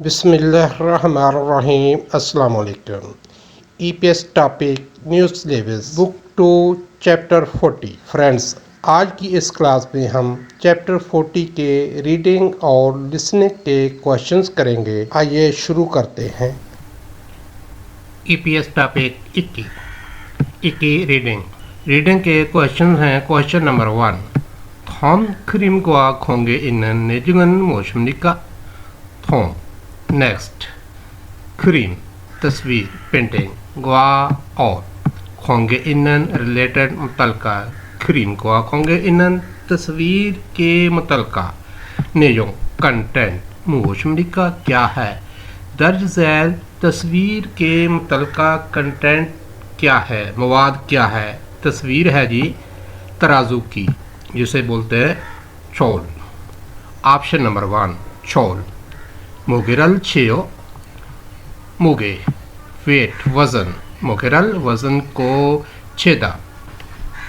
बिस्मिल्लाहिर्रहमानिर्रहीम अस्सलाम वालेकुम। EPS topic news syllabus book 2 chapter 40। Friends, आज की इस क्लास में हम चैप्टर 40 के रीडिंग और लिसनिंग के क्वेश्चंस करेंगे। आइए शुरू करते हैं। ईपीएस टॉपिक 21 रीडिंग के क्वेश्चन हैं। Question number 1 थॉम 크림과 공에 있는 내증은 무엇입니까? थॉम। नेक्स्ट 크림 तस्वीर पेंटिंग ग्वा और 공에 있는 रिलेटेड मुतलका 크림과 공에 있는 तस्वीर के मुतलका नेजों कंटेंट मु엇입니까 क्या है। दर्ज झैल तस्वीर के मुतलका कंटेंट क्या है, मवाद क्या है। तस्वीर है जी तराजू की, जिसे बोलते हैं चौल। ऑप्शन नंबर 1 चौल। मुगेरल छेयो मुगे वेट वज़न, मुगेरल वज़न को छेदा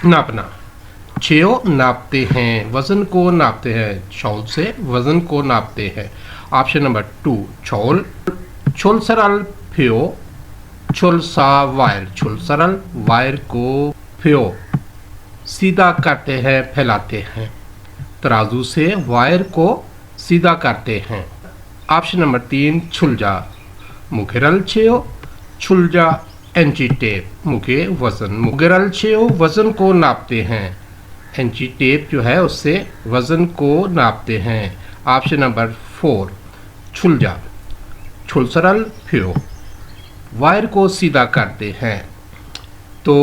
नापना, छेयो नापते हैं, वज़न को नापते हैं, चौल से वज़न को नापते हैं। ऑप्शन नंबर 2 चौल। छोल सरल फ्यो छोल सा वायर, छोल सरल वायर को फ्यो सीधा करते हैं, फैलाते हैं, तराजू से वायर को सीधा करते हैं। Option number 3 छुलजा। मुगेरल छेयो छुलजा एंची टेप मुगे वज़न, मुगेरल छेयो वज़न को नापते हैं, एंची टेप जो है उससे वज़न को नापते हैं। Option number 4 छुलजा। छुलसरल फ्यो वायर को सीधा करते हैं। तो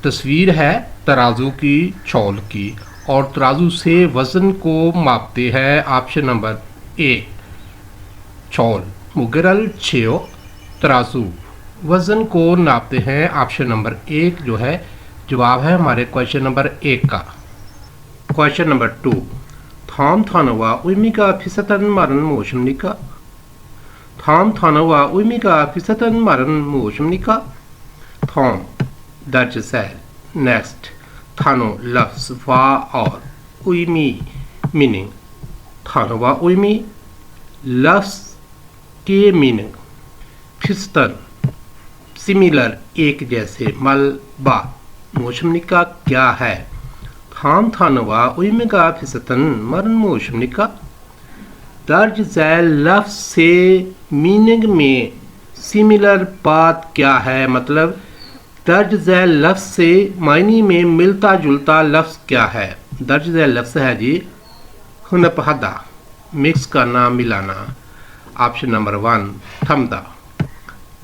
तस्वीर है तराजू की, चौल की, और तराजू से वज़न को मापते हैं। ऑप्शन नंबर 1 चौल। मुगेरल छेयो तराजू वज़न को नापते हैं। ऑप्शन नंबर 1 जो है जवाब है हमारे क्वेश्चन नंबर 1 का। क्वेश्चन नंबर 2 थॉम थानवा उमिका फिसतन मारन मु엇입니까? थॉम थानवा उमिका फिसतन मारन मु엇입니까? थॉम दर्ज झैल। नेक्स्ट थानो लफ्ज़ वा और उइमी मीनिंग। थानवा उइमी लफ्ज़ के मीनिंग। फिस्तन सिमिलर एक जैसे, मल बा मु엇입니까 क्या है। थाम थानवा उइमिका फिसतन मरन मु엇입니까? दर्ज झैल लफ्ज़ से मीनिंग में सिमिलर बात क्या है, मतलब दर्ज झैल लफ्ज़ से मायने में मिलता जुलता लफ्ज़ क्या है। दर्ज झैल लफ्ज़ है जी हुनपहदा मिक्स करना, मिलाना। ऑप्शन नंबर 1 थमदा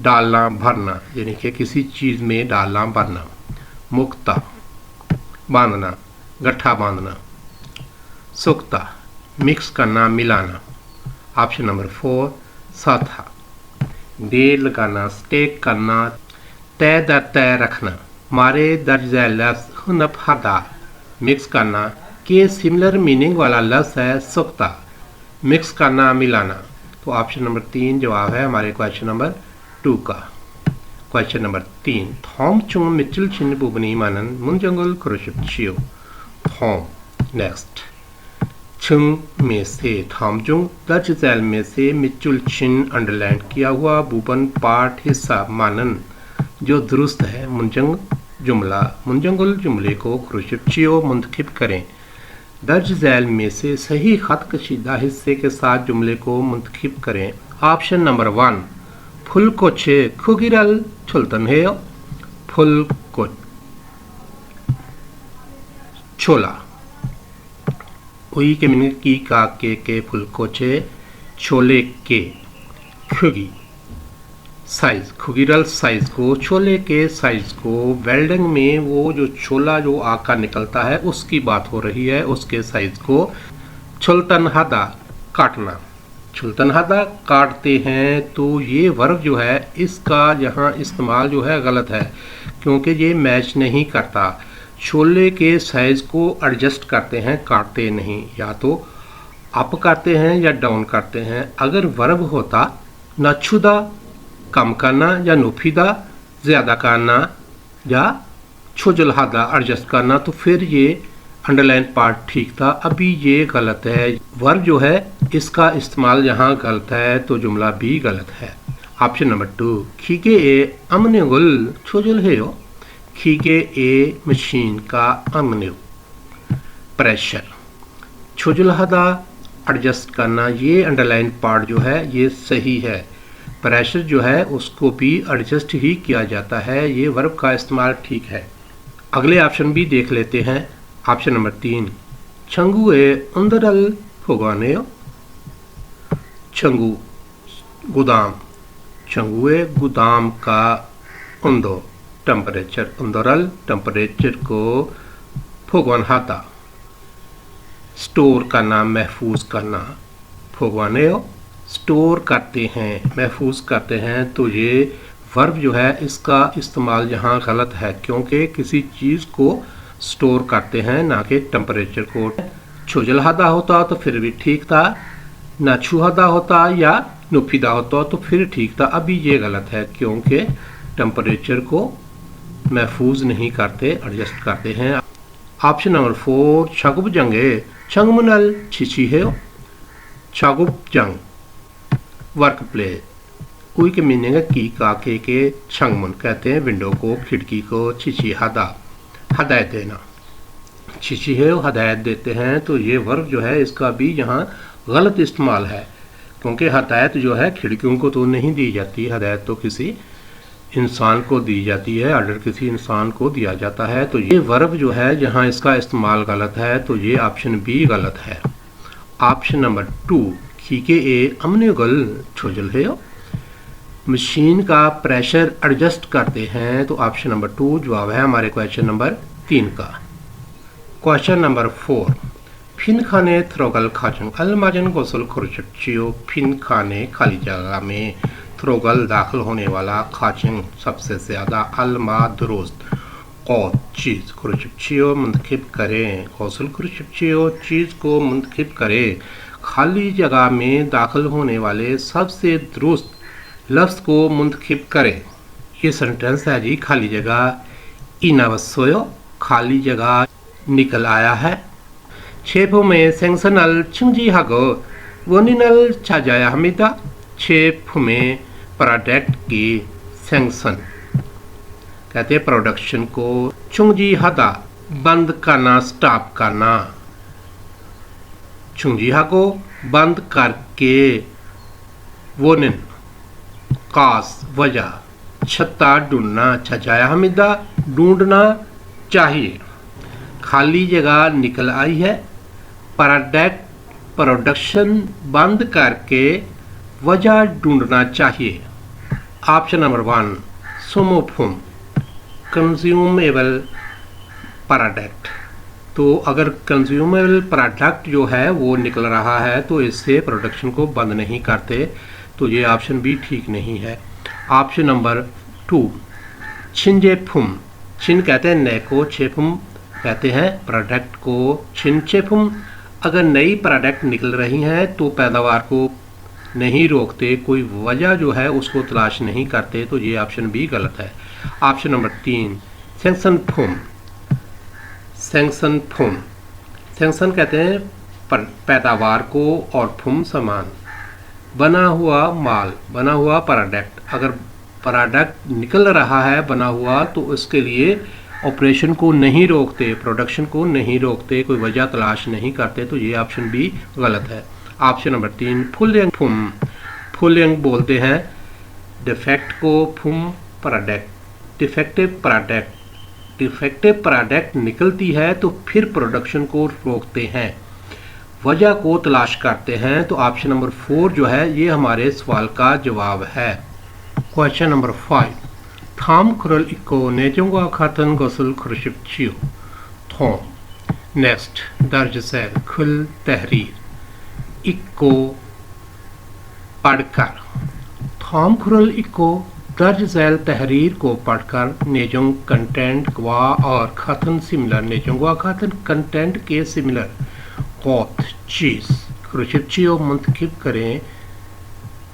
डालना भरना, यानी कि किसी चीज़ में डालना भरना। मुक्ता बांधना, गट्ठा बांधना। सुक्ता मिक्स करना, मिलाना। ऑप्शन नंबर 4 साथा डेर लगाना, स्टेक करना, तय दर तय रखना। मारे दर्ज झैल लफ्ज़ हुनपहदा मिक्स करना के सिमिलर मीनिंग वाला लफ्ज़ है सुक्ता मिक्स करना, मिलाना। तो ऑप्शन नंबर 3 जवाब है हमारे क्वेश्चन नंबर 2 का। क्वेश्चन नंबर 3 थॉम चुंग मिचल छिन बुबनी मानन मुंजंगल क्रोशिप चियो। थॉम नेक्स्ट चुंग में से थॉमजुंग दर्ज झैल में से मिचुल छिन अंडरलाइन किया हुआ, बुबन पार्ट हिस्सा, मानन जो दुरुस्त है, मुंजंग जुमला, मुंजंगल जुमले को क्रोशिप चियो मुंतखिब करें। दर्ज झैल में से सही खत कशीदा हिस्से के साथ जुमले को मुंतखिब करें। ऑप्शन नंबर 1 फुल को छे खुगिरल छुलतन है, फुल को छोला उई के मीनिंग की का के फुल को छे छोले के खुगी साइज, खुगिरल साइज को, छोले के साइज को। वेल्डिंग में वो जो छोला जो आका निकलता है उसकी बात हो रही है, उसके साइज को। छुलतनहदा काटना, छुलतनहदा काटते हैं। तो ये वर्ब जो है इसका यहाँ इस्तेमाल जो है गलत है, क्योंकि ये मैच नहीं करता। छोले के साइज को एडजस्ट करते हैं, काटते नहीं। या तो अप करते हैं या डाउन करते हैं। अगर वर्ब होता नछुदा कम करना, या नुफीदा ज़्यादा करना, या छोजलहादा एडजस्ट करना, तो फिर ये अंडरलाइन पार्ट ठीक था। अभी ये गलत है। वर्ब जो है इसका इस्तेमाल यहाँ गलत है तो जुमला भी गलत है। Option number 2 기계의 압력을 조절해요। 기계의 मशीन का 압력 प्रेशर 조절하다 एडजस्ट करना, ये अंडरलाइन पार्ट जो है ये सही है। प्रेशर जो है उसको भी एडजस्ट ही किया जाता है, ये वर्ब का इस्तेमाल ठीक है। अगले ऑप्शन भी देख लेते हैं। Option number 3 छंगुए अंदरल भोगानेयो। छंगू गोदाम, छंगुए गोदाम का अंदर टेम्परेचर, अंदरल टेम्परेचर को भोगवानहाता स्टोर करना, महफूज करना। भोगवानेयो स्टोर करते हैं, महफूज करते हैं, तो ये वर्ब जो है इसका इस्तेमाल यहाँ गलत है क्योंकि किसी चीज़ को स्टोर करते हैं ना कि टेम्परेचर को। छोजलहादा होता तो फिर भी ठीक था, ना छुहादा होता या नुफिदा होता तो फिर ठीक था। अभी ये गलत है क्योंकि टेम्परेचर को महफूज नहीं करते, एडजस्ट करते हैं। ऑप्शन नंबर 4 छगुब जंगे छंगमनल छिछी है। छगुब जंग वर्क प्लेस, कोई के मीनिंग है की काके के छंगमन कहते हैं विंडो को, खिड़की को। छिछी हदा हदायत देना, छिछी है हदायत देते हैं, तो ये वर्ब जो है इसका भी यहाँ गलत इस्तेमाल है क्योंकि हदायत जो है खिड़कियों को तो नहीं दी जाती, हदायत तो किसी इंसान को दी जाती है, ऑर्डर किसी इंसान को दिया जाता है। तो ये वर्ब जो है यहाँ इसका इस्तेमाल गलत है, तो ये ऑप्शन भी गलत है। Option number 2 기계의 압력을 조절해요। मशीन का प्रेशर एडजस्ट करते हैं, तो ऑप्शन नंबर 2 जवाब है हमारे क्वेश्चन नंबर 3 का। Question number 4 빈칸에 들어갈 가정 알맞은 것을 고르십시오। 빈칸에 खाली जगह में थ्रोगल दाखिल होने वाला खाचिंग सबसे ज़्यादा अलमा दुरुस्त और चीज़ कुरशिप्चियो मुंतखब करें। कौशल कुरशिप्चियो चीज़ को मुंतखब करें। खाली जगह में दाखिल होने वाले सबसे दुरुस्त लफ्ज़ को मुंतखब करें। ये सेंटेंस है जी, खाली जगह इनावसोयो, खाली जगह निकल आया है। 제품의 생산을 증지하고 원인을 찾아야 합니다। 제품의 प्रोडक्ट की सेंक्शन कहते हैं प्रोडक्शन को, चुंगजीहादा बंद करना, स्टॉप करना। चुंगजीहा को बंद करके, वोनिन कास वजह, छत्ता ढूंढना, छजाया हमिदा ढूंढना चाहिए। खाली जगह निकल आई है, प्रोडक्शन बंद करके वजह ढूंढना चाहिए। ऑप्शन नंबर 1 सोमोफोम कंज्यूमेबल प्रोडक्ट, तो अगर कंज्यूमेबल प्रोडक्ट जो है वो निकल रहा है तो इससे प्रोडक्शन को बंद नहीं करते, तो ये ऑप्शन भी ठीक नहीं है। ऑप्शन नंबर 2 छिनजेफुम, छिन कहते हैं नए को, छेफुम कहते हैं प्रोडक्ट को। छिनचेफुम अगर नई प्रोडक्ट निकल रही हैं तो पैदावार को नहीं रोकते, कोई वजह जो है उसको तलाश नहीं करते, तो ये ऑप्शन भी गलत है। ऑप्शन नंबर 3 सेंक्शन फुम, सेंक्शन फुम, सेंक्शन कहते हैं पैदावार को और फुम सामान, बना हुआ माल, बना हुआ प्रोडक्ट। अगर प्रोडक्ट निकल रहा है बना हुआ तो उसके लिए ऑपरेशन को नहीं रोकते, प्रोडक्शन को नहीं रोकते, कोई वजह तलाश नहीं करते, तो ये ऑप्शन भी गलत है। ऑप्शन नंबर 3 फुल फुम, फुल बोलते हैं डिफेक्ट को, फुम product, defective product, defective product निकलती है तो फिर प्रोडक्शन को रोकते हैं, वजह को तलाश करते हैं, तो ऑप्शन नंबर 4 जो है ये हमारे सवाल का जवाब है। Question number 5 다음 글을 읽고 내용과 같은 것을 고르십시오. 톰, next, दर्ज-ज़ैल, खुल, तहरीर, इक्को, पढ़कर। थाम खुरल इक्को दर्ज-ज़ैल तहरीर को पढ़कर नेजोंग कंटेंट गवाह और खतन सिमिलर, नेजोंग गवाह खतन कंटेंट के सिमिलर कौत चीज़ खुरशिप्चियो मुंतखब करें।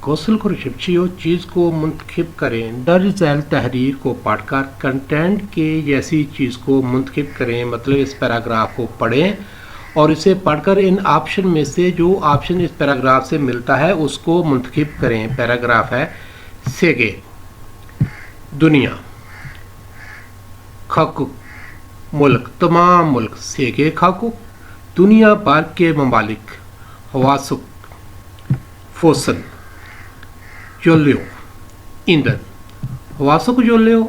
कौशल खुरशिप्चियो चीज़ को मुंतखब करें। दर्ज-ज़ैल तहरीर को पढ़कर कंटेंट के जैसी चीज़ को मुंतखब करें, मतलब इस पैराग्राफ को पढ़ें और इसे पढ़कर इन ऑप्शन में से जो ऑप्शन इस पैराग्राफ से मिलता है उसको मुंतखब करें। पैराग्राफ है सेगे दुनिया, हकूक मुल्क, तमाम मुल्क, सेगे हकूक दुनिया भर के ममालिक, हवासुक फोसल जोलियो ईंधन, हवासुक जोलियो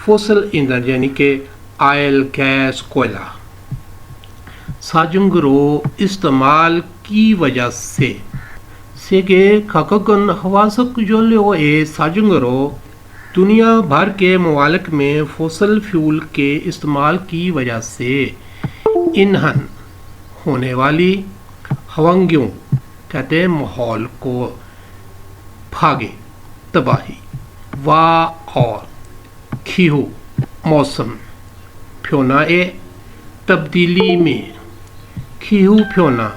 फोसल ईंधन यानी कि आयल गैस कोयला, साजुंगरो इस्तेमाल की वजह से सेगे खकगन हवासुक जोलियो ए साजुंगरो दुनिया भर के ममालिक में फोसल फ्यूल के इस्तेमाल की वजह से ईंधन होने वाली हवांगियों कहते हैं माहौल को भागे तबाही, वाह और खीहू मौसम फ्योना ए तब्दीली में, खीहू फ्योना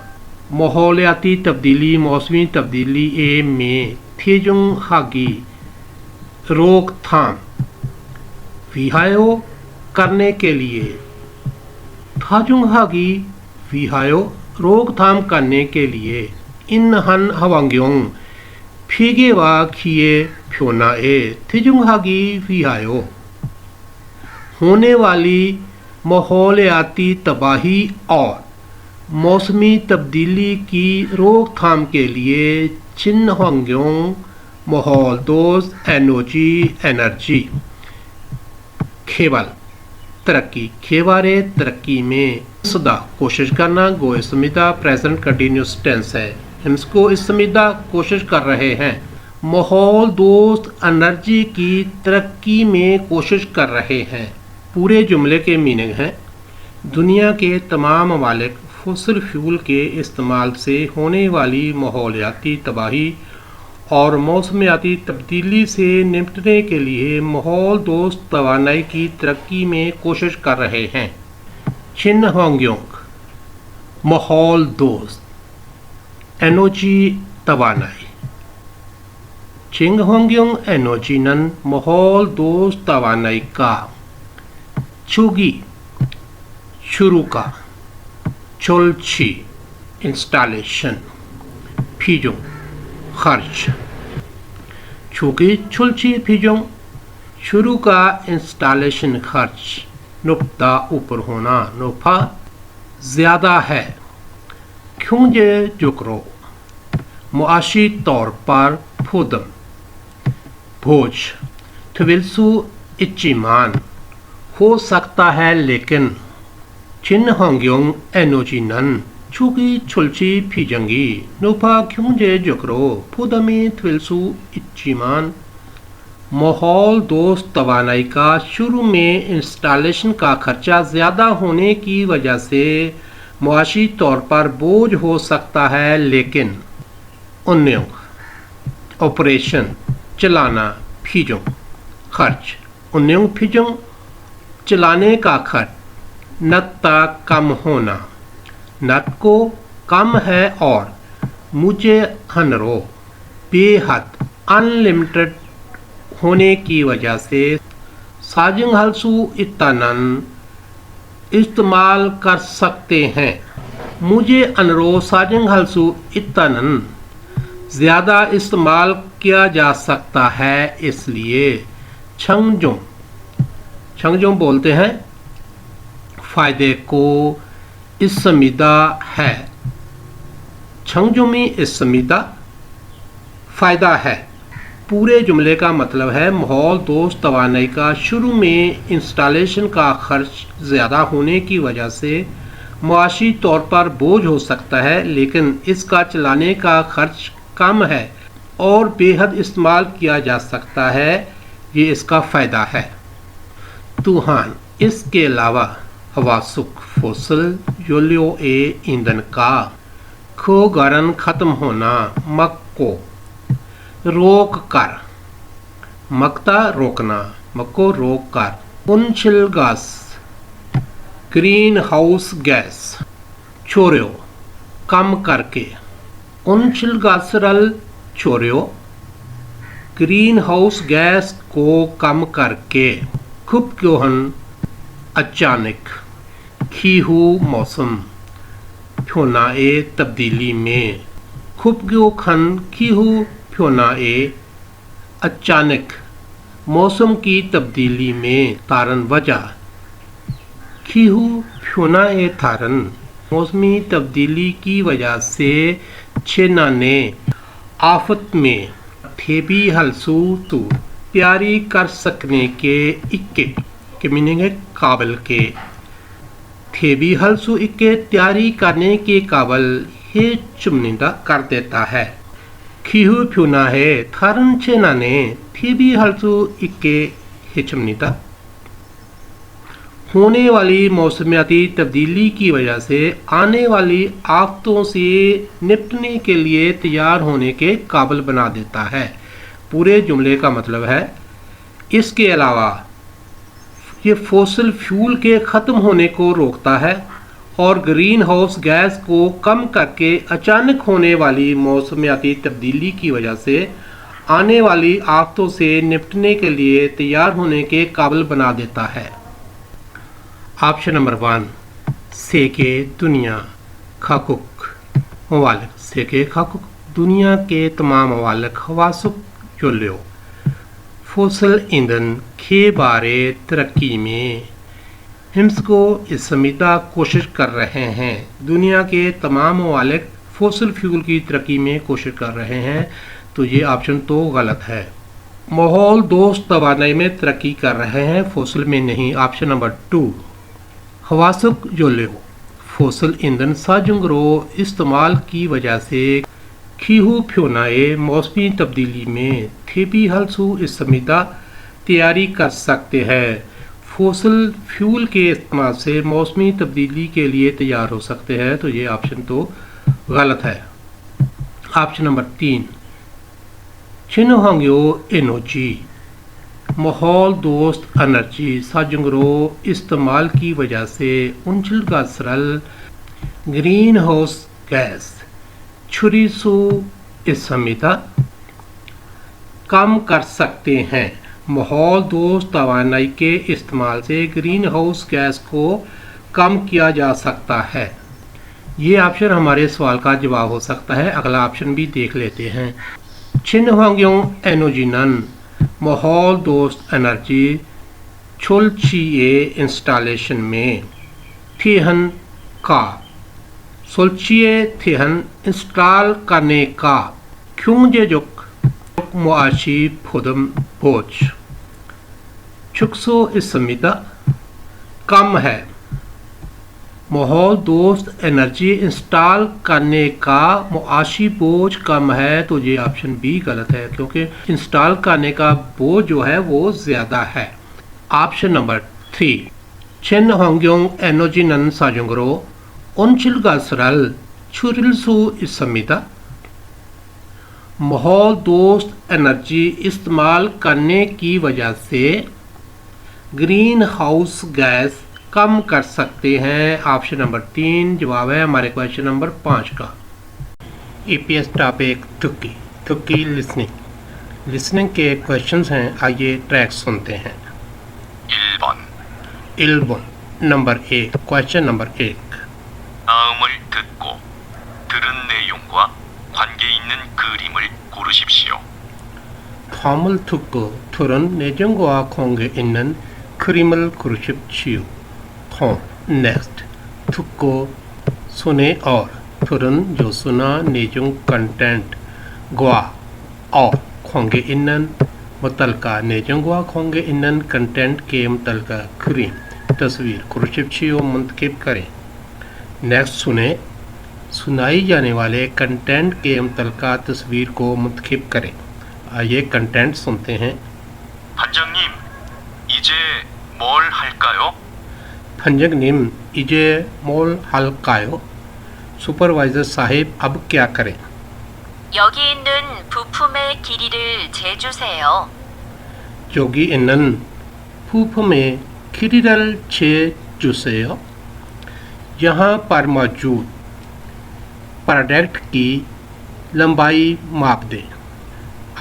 माहौलियाती तब्दीली मौसमी तब्दीली ए में थेजुंग हागी रोकथाम विहायो करने के लिए, थाजुंग हागी विहायो रोकथाम करने के लिए इन हन हवांग्योंग फीगे वा खिए फ्योना ए थिजुंग हागी विहायो होने वाली माहौलियाती तबाही और मौसमी तब्दीली की रोकथाम के लिए चिन्होंग्यों माहौल दोस्त एनर्जी खेवल तरक्की, खेवारे तरक्की में सदा कोशिश करना, गो इसमिदा प्रेजेंट कंटिन्यूस टेंस है, हम इसको इसमिदा कोशिश कर रहे हैं। माहौल दोस्त एनर्जी की तरक्की में कोशिश कर रहे हैं। पूरे जुमले के मीनिंग हैं दुनिया के तमाम ममालिक फॉसिल फ्यूल के इस्तेमाल से होने वाली माहौलियाती तबाही और मौसमियाती तब्दीली से निपटने के लिए माहौल दोस्त तवानाई की तरक्की में कोशिश कर रहे हैं। चिन्होंग्योंग माहौल दोस्त एनर्जी तवानाई, चिन्होंग्योंग एनर्जी नन माहौल दोस्त तवानाई का, चुगी शुरू का, चोलची इंस्टॉलेशन, फीजों खर्च, चूँकि चुलची फीजों शुरू का इंस्टॉलेशन खर्च, नुक्ता ऊपर होना, नुफा ज़्यादा है, क्यों जे जुकरो मुआशी तौर पर फुदम, भोज थविलसु इच्चिमान हो सकता है लेकिन, चिन्होंग्योंग एनोजी नन चूँकि छुलची फीजंगी, नुफा क्यों जे जुकरो फुदमी थविलसु इच्चिमान माहौल दोस्त तवानाई का शुरू में इंस्टॉलेशन का खर्चा ज़्यादा होने की वजह से मुआशी तौर पर बोझ हो सकता है लेकिन, उन्योंग ऑपरेशन चलाना, फीजों खर्च, उन्योंग फीजों चलाने का खर्च, नत्ता कम होना, नत को कम है और मुझे हनरो बेहद अनलिमिटेड होने की वजह से साजिंग हलसू इत्तानन इस्तेमाल कर सकते हैं। मुझे अनरो साजिंग हलसू इत्तानन ज़्यादा इस्तेमाल किया जा सकता है इसलिए छंगजों बोलते हैं फ़ायदे को इसमिदा है, छंगजों में इसमिदा फ़ायदा है। पूरे जुमले का मतलब है माहौल दोस्त तवानाई का शुरू में इंस्टॉलेशन का खर्च ज़्यादा होने की वजह से मुआशी तौर पर बोझ हो सकता है लेकिन इसका चलाने का खर्च कम है और बेहद इस्तेमाल किया जा सकता है, ये इसका फ़ायदा है। तूहान इसके अलावा हवासुक फोसल योलियो ए ईंधन का खो गरन ख़त्म होना, मक को रोक कर, मकता रोकना, मको रोक कर, उनशिल गैस ग्रीन हाउस गैस छोड़ो कम करके, उनशिल गैसरल छोड़ो ग्रीन हाउस गैस को कम करके, खूब क्योहन अचानक, खीहू मौसम फ्योनाए तब्दीली में खुबग्यो खन खीहू फ्योनाए अचानक मौसम की तब्दीली में तारन वजह खीहू फ्योनाए थारन मौसमी तब्दीली की वजह से छेना ने आफत में थेबी हलसू तू प्यारी कर सकने के इक्के के मीनिंग है काबल के थेबी हलसू इक्के तैयारी करने के काबल हे चुमनिंदा कर देता है खीहू फ्यूना है थारन छेना ने थेबी हलसू इक्के हे चुमनिंदा होने वाली मौसमियाती तब्दीली की वजह से आने वाली आफतों से निपटने के लिए तैयार होने के काबिल बना देता है। पूरे जुमले का मतलब है इसके अलावा ये फॉसिल फ्यूल के ख़त्म होने को रोकता है और ग्रीन हाउस गैस को कम करके अचानक होने वाली मौसमियाती तब्दीली की वजह से आने वाली आफतों से निपटने के लिए तैयार होने के काबिल बना देता है। ऑप्शन नंबर 1 सेके दुनिया खाकुक मवालिक सेके खाकुक दुनिया के तमाम मवालिक हवासुक योल्यो फॉसिल ईंधन के बारे तरक्की में हिम्स को इसमीदा कोशिश कर रहे हैं। दुनिया के तमाम मवालिक फॉसिल फ्यूल की तरक्की में कोशिश कर रहे हैं, तो ये ऑप्शन तो गलत है। माहौल दोस्त तवानाई में तरक्की कर रहे हैं, फॉसिल में नहीं। ऑप्शन नंबर 2 हवासुक जोल्यो फॉसिल ईंधन साजुंगरो इस्तेमाल की वजह से खीहू फ्योनाए मौसमी तब्दीली में थेबी हलसू इसमीदा तैयारी कर सकते हैं। फॉसिल फ्यूल के इस्तेमाल से मौसमी तब्दीली के लिए तैयार हो सकते हैं, तो ये ऑप्शन तो गलत है। ऑप्शन नंबर 3 चिन्होंग्यो एनर्जी माहौल दोस्त एनर्जी साजुंगरो इस्तेमाल की वजह से उंचल का सरल ग्रीन हाउस गैस छुरीसु इसमीदा कम कर सकते हैं। माहौल दोस्त तवानाई के इस्तेमाल से ग्रीन हाउस गैस को कम किया जा सकता है। ये ऑप्शन हमारे सवाल का जवाब हो सकता है। अगला ऑप्शन भी देख लेते हैं। छिन्होंग्यों एनोजिनन माहौल दोस्त एनर्जी छोलचिए इंस्टॉलेशन में थेहन का सोलचिए थेहन इंस्टॉल करने का क्यों जेजुक मुआशी फुदम बोझ छुकसो इसमीदा कम है। माहौल दोस्त एनर्जी इंस्टॉल करने का मुआशी बोझ कम है, तो ये ऑप्शन बी गलत है, क्योंकि इंस्टॉल करने का बोझ जो है वो ज़्यादा है। ऑप्शन नंबर 3 छिन्होंग्यों एनोजिनन साजुंगरो उनचिल गासरल छुरिलसु इसमीदा माहौल दोस्त एनर्जी इस्तेमाल करने की वजह से ग्रीन हाउस गैस कम कर सकते हैं। ऑप्शन नंबर 3 जवाब है हमारे क्वेश्चन नंबर 5 का। ईपीएस टॉपिक ठुक्की ठुक्की लिसनिंग के क्वेश्चंस हैं, आइए ट्रैक सुनते हैं। 1번 नंबर 1 क्वेश्चन नंबर 1 다음을 듣고 들은 내용과 관계 있는 그림을 고르십시오. 다음을 듣고 들은 내용과 관계 있는 그림을 고르십시오. नेक्स्ट तुक्को सुने और तुरन जो सुना नेजुंग कंटेंट ग्वा और खोंगे इन्नन मुतलका नेजुंग ग्वा खोंगे इन्नन कंटेंट के मुतलका क्रीम तस्वीर कुरुशिप्शियो मुंतकिब करें। नेक्स्ट सुने सुनाई जाने वाले कंटेंट के मुतलका तस्वीर को मुंतकिब करें। आइए कंटेंट सुनते हैं। 반장님, 이제 뭘 할까요? फंजगनिम इजे मोल हल्कायो सुपरवाइजर साहिब अब क्या करें। 여기 있는 부품의 길이를 재주세요. जोगी इन्नन फूफ में खिरिरल छे जुसेयो यहाँ पर मौजूद प्रोडक्ट की लंबाई माप दें।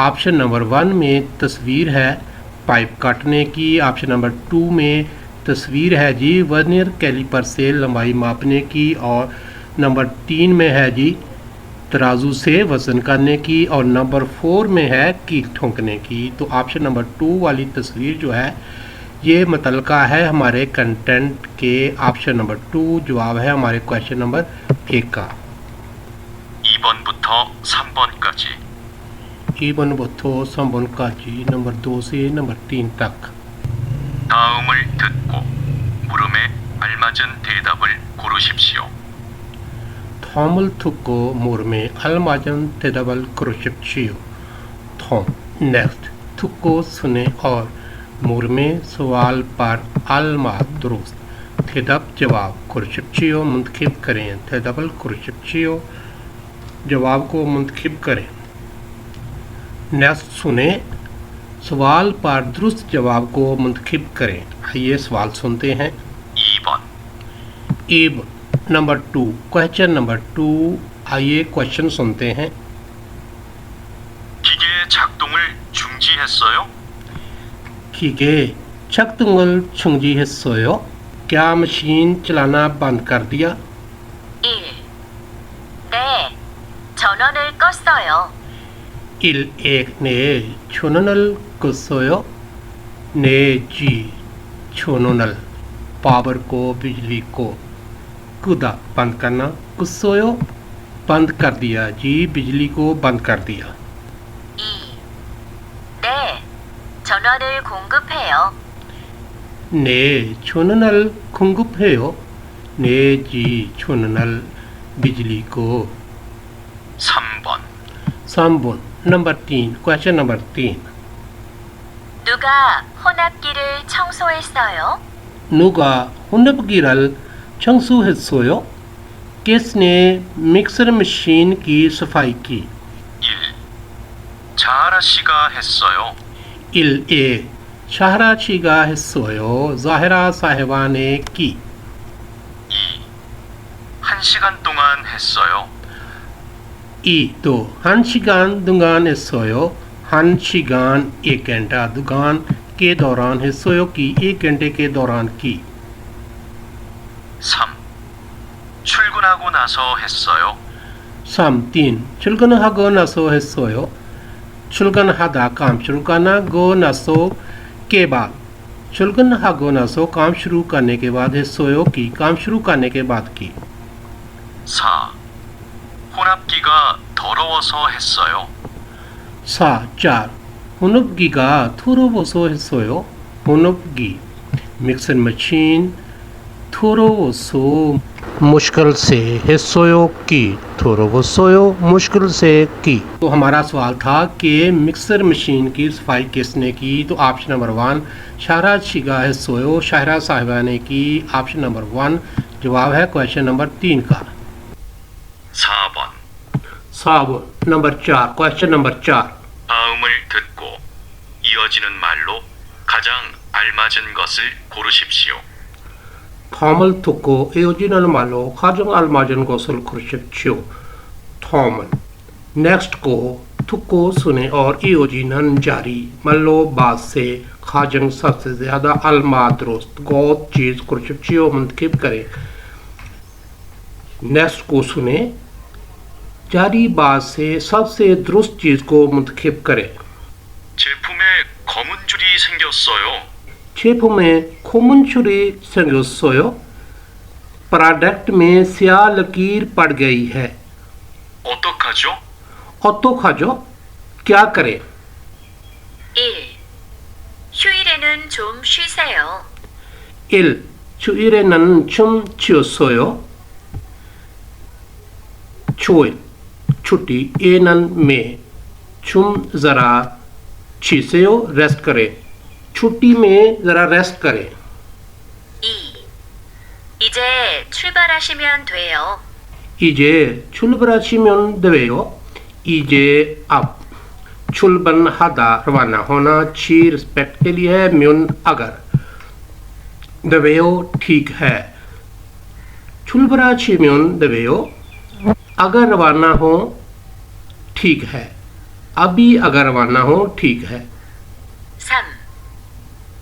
ऑप्शन नंबर 1 में तस्वीर है पाइप काटने की। ऑप्शन नंबर 2 में तस्वीर है जी वर्नियर कैलिपर से लंबाई मापने की। और नंबर 3 में है जी तराजू से वज़न करने की, और नंबर 4 में है कील ठोंकने की। तो ऑप्शन नंबर 2 वाली तस्वीर जो है ये मुतल्लिका है हमारे कंटेंट के। ऑप्शन नंबर 2 जवाब है हमारे क्वेश्चन नंबर 1 का। 2번부터 3번까지 2번부터 3번까지 नंबर 2 से नंबर 3 तक। 다음을 듣고 물음에 알맞은 대답을 고르십시오. 다음을 듣고 물음에 알맞은 대답을 고르십시오. 다음 next 듣고 सुने और 물음에 सवाल पर अलमात दुरुस्त 대답 जवाब 고르십시오 मुंतखब करें। 대답을 고르십시오 जवाब को मुंतखब करें। नेक्स्ट सुने सवाल पर दुरुस्त जवाब को मुंतखब करें। आइए सवाल सुनते हैं। 2번 नंबर 2 क्वेश्चन नंबर 2। आइए क्वेश्चन सुनते हैं। 기계 작동을 중지했어요? 기계 작동을 중지했어요? क्या मशीन चलाना बंद कर दिया? 1. 네, 전원을 껐어요. 1 ने 전원을 껐어요? ने जी 전원을 पावर को बिजली को कुदा बंद करना 껐어요? बंद कर दिया जी बिजली को बंद कर दिया। 2. 네, 전원을 공급해요. ने 전원을 공급해요? ने जी 전원을 बिजली को। 3번 3번 नंबर 3 क्वेश्चन नंबर 3। 누가 혼합기를 청소했어요? 누가 혼합기를 청소했어요? किसने मिक्सर मशीन की सफाई की? 1. 자하라 씨가 했어요. 1 शाहरा 씨가 했어요. 자हिरा साहिबा ने की। 2. 1시간 동안 했어요. 2 तो 1시간 동안 했어요। 1시간 1 घंटा दुकान के दौरान 했어요 की 1 घंटे के दौरान की। 3. 출근하고 나서 했어요. 3 출근하고 나서 했어요। 출근하다 काम शुरू करना गो नासो के बाद 출근하고 나서 काम शुरू करने के बाद 했어요 की काम शुरू करने के बाद की। 4. 혼합기가 더러워서 했어요. 4 혼합기가 더러워서 했어요। 혼합기 मिक्सर मशीन 더러워서 मुश्किल से 했어요 की 더러웠어요 मुश्किल से की। तो हमारा सवाल था कि मिक्सर मशीन की सफाई किसने की? तो ऑप्शन नंबर 1 शाहरा शिगा 했어요 शाहरा साहिबा ने की। ऑप्शन नंबर 1 जवाब है क्वेश्चन नंबर 3 का। 4번 नंबर 4 क्वेश्चन नंबर 4। 다음을 듣고 이어지는 말로 가장 알맞은 것을 고르십시오. 다음을 듣고 이어지는 말로 가장 알맞은 것을 고르십시오. 다음은 next को 듣고 सुने और इयोजिनन जारी मल्लो बाद से खाजंग सबसे ज्यादा अलमा दुरुस्त गौत चीज कुर्शिप्शियो मुंतखब करें। नेक्स्ट को सुने जारी बाद से सबसे दुरुस्त चीज को मुंतखब करें। 제품에 검은 줄이 생겼어요. 제품에 검은 줄이 생겼어요। प्रोडक्ट में स्याह लकीर पड़ गई है। 어떡하죠? 어떡하죠? क्या करें? 1. 휴일에는 좀 쉬세요. 1. 주일에는 좀 쉬었어요. 초일 छुट्टी एनन में 좀 ज़रा 쉬세요 रेस्ट करें। छुट्टी में ज़रा रेस्ट करें। 2. 이제 출발하시면 돼요. 이제 출발하시면 돼요। 이제 अब 출발하다 रवाना होना ची रिस्पेक्ट के लिए है म्यून अगर देवेयो ठीक है। 출발하시면 돼요 अगर रवाना हो ठीक है। अभी अगर रवाना हो ठीक है। 3.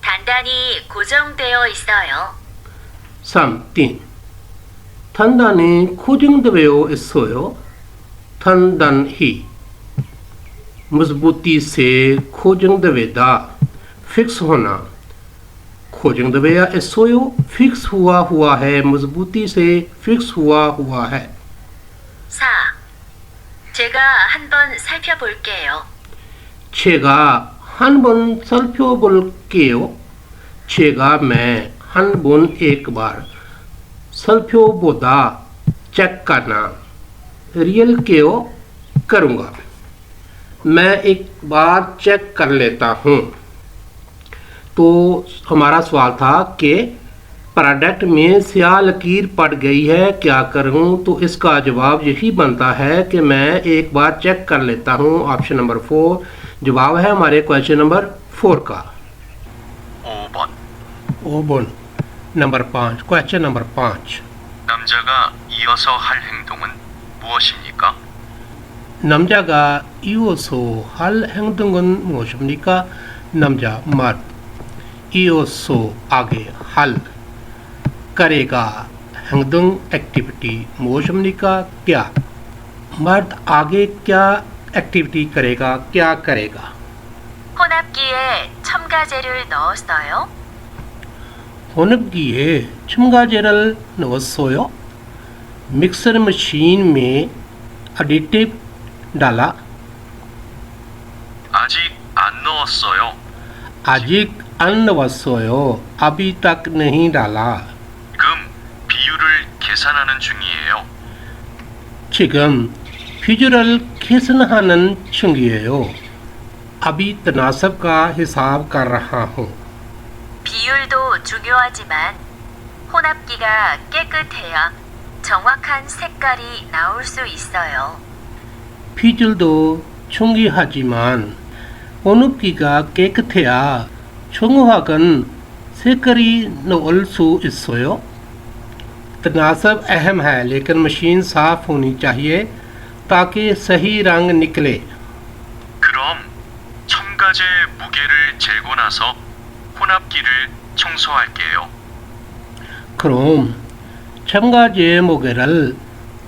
단단히 고정되어 있어요. 3. 단단히 고정되어 있어요. 단단히 मजबूती से 고정되다 फिक्स होना 고정되어야 있어요 फिक्स हुआ है मजबूती से फिक्स हुआ है 4. 제가 한번 살펴볼게요. 제가 한번 살펴볼게요. 제가 मैं 한번 एक बार 살펴보다 चेक करना रियल केओ करूँगा मैं एक बार चेक कर लेता हूँ। तो हमारा सवाल था कि प्रोडक्ट में स्याह लकीर पड़ गई है क्या करूँ, तो इसका जवाब यही बनता है कि मैं एक बार चेक कर लेता हूँ। ऑप्शन नंबर 4 जवाब है हमारे क्वेश्चन नंबर 4 का। 5번. Number 5 question number 5 남자가 이어서 할 행동은 무엇입니까? 남자가 이어서 할 행동은 무엇입니까? 남자 मर्द इओसो आगे हल करेगा 행동 एक्टिविटी 무엇입니까? क्या मर्द आगे क्या एक्टिविटी करेगा क्या करेगा? 혼합기에 첨가제를 넣었어요. 혼합기에 첨가제를 넣었어요. मिक्सर मशीन में एडिटिव डाला। 아직 안 넣었어요. 아직 안 넣었어요. अभी तक नहीं डाला। 지금 비율을 계산하는 중이에요. 지금 비율을 계산하는 중이에요. अभी तनासब का हिसाब कर रहा हूँ। 비율도 중요하지만 혼합기가 깨끗해야 정확한 색깔이 나올 수 있어요. 비율도 중요하지만 혼합기가 깨끗해야 정확한 색깔이 나올 수 있어요। तनासब अहम है लेकिन मशीन साफ होनी चाहिए ताकि सही रंग निकले। 그럼 첨가제 무게를 재고 나서 혼합기를 청소할게요. 그럼 첨가제 무게를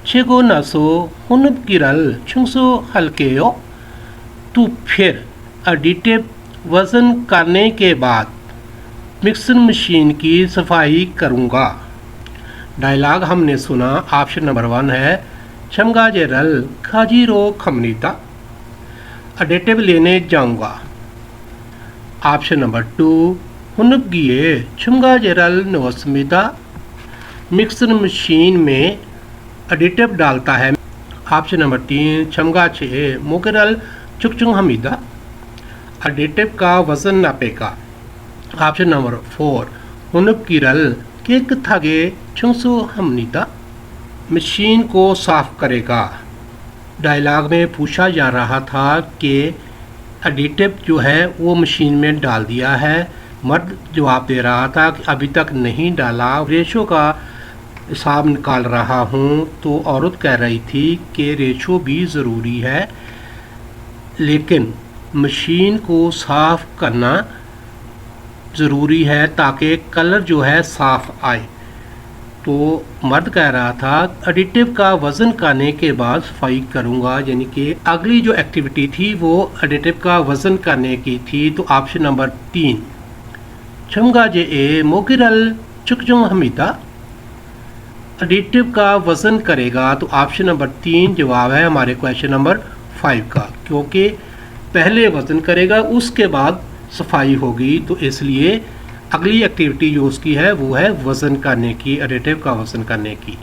재고 나서 혼합기를 청소할게요। तो फिर एडिटिव वज़न करने के बाद मिक्सर मशीन की सफाई करूँगा। डायलॉग हमने सुना। ऑप्शन नंबर 1 है 첨가제를 가지러 갑니다। एडिटिव लेने जाऊँगा। Option number 2 혼합기에 첨가제를 넣었습니다। मिक्सर मशीन में एडिटिव डालता है। Option number 3 첨가제에 무게를 측정합니다। एडिटिव का वज़न नापेगा। Option number 4 혼합기를 깨끗하게 청소합니다। मशीन को साफ करेगा। डायलॉग में पूछा जा रहा था कि एडिटिव जो है वो मशीन में डाल दिया है। मर्द जवाब दे रहा था कि अभी तक नहीं डाला, रेशो का हिसाब निकाल रहा हूँ। तो औरत कह रही थी कि रेशो भी ज़रूरी है लेकिन मशीन को साफ़ करना ज़रूरी है ताकि कलर जो है साफ़ आए। तो मर्द कह रहा था एडिटिव का वज़न करने के बाद सफाई करूँगा, यानी कि अगली जो एक्टिविटी थी वो एडिटिव का वज़न करने की थी। तो ऑप्शन नंबर 3 첨가제에 무게를 측정합니다। एडिटिव का वज़न करेगा। तो ऑप्शन नंबर 3 जवाब है हमारे क्वेश्चन नंबर 5 का, क्योंकि पहले वज़न करेगा उसके बाद सफाई होगी। तो इसलिए अगली एक्टिविटी जो उसकी है वो है वज़न करने की, एडिटिव का वज़न करने की।